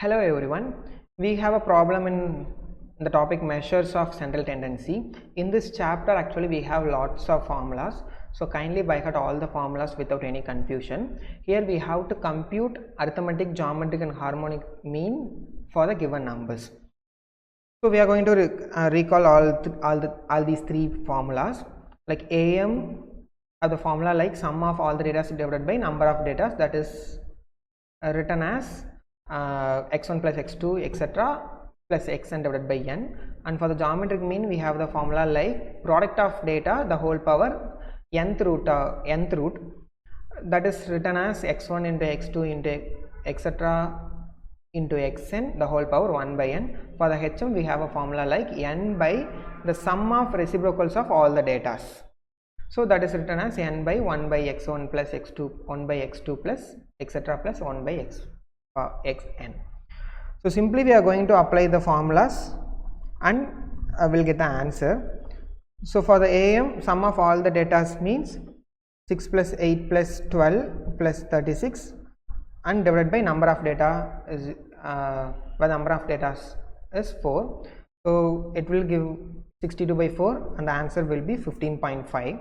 Hello everyone, we have a problem in the topic measures of central tendency. In this chapter actually we have lots of formulas, so kindly by heart all the formulas without any confusion. Here we have to compute arithmetic, geometric and harmonic mean for the given numbers. So we are going to recall all these three formulas. Like AM of the formula like sum of all the data divided by number of data, that is written as x1 plus x2 etc plus xn divided by n. And for the geometric mean we have the formula like product of data the whole power nth root, that is written as x1 into x2 into etc into xn the whole power 1 by n. For the hm we have a formula like n by the sum of reciprocals of all the data, so that is written as n by 1 by x1 plus x2 1 by x2 plus etc plus 1 by xn. So simply we are going to apply the formulas and we'll get the answer. So for the AM sum of all the data means 6 plus 8 plus 12 plus 36 and divided by number of data is is 4, so it will give 62 by 4 and the answer will be 15.5.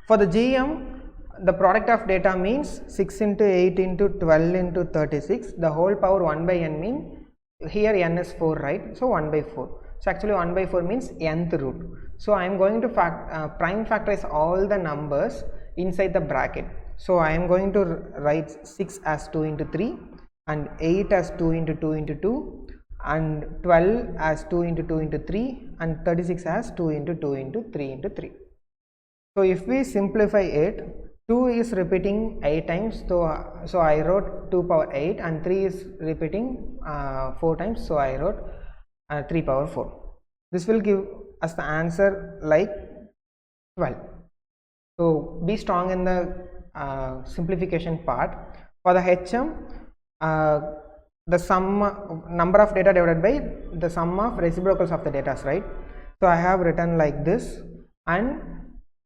For the GM the product of data means 6 into 8 into 12 into 36 the whole power 1 by n, mean here n is 4, right? So 1 by 4. So actually 1 by 4 means nth root. So I am going to prime factorize all the numbers inside the bracket. So I am going to write 6 as 2 into 3 and 8 as 2 into 2 into 2 and 12 as 2 into 2 into 3 and 36 as 2 into 2 into 3 into 3. So if we simplify it, 2 is repeating 8 times, so I wrote 2 power 8 and 3 is repeating 4 times, so I wrote 3 power 4. This will give us the answer like 12. So be strong in the simplification part. For the HM, the sum number of data divided by the sum of reciprocals of the data, right? So I have written like this, and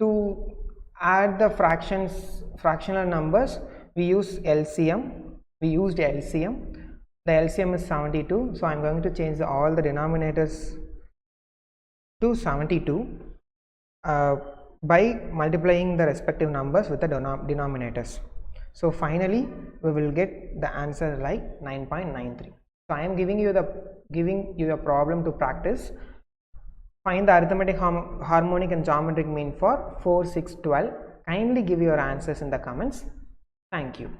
to add the fractional numbers we used LCM. The LCM is 72, so I am going to change all the denominators to 72 by multiplying the respective numbers with the denominators. So finally we will get the answer like 9.93. So I am giving you a problem to practice. Find the arithmetic, harmonic and geometric mean for 4, 6, 12. Kindly give your answers in the comments. Thank you.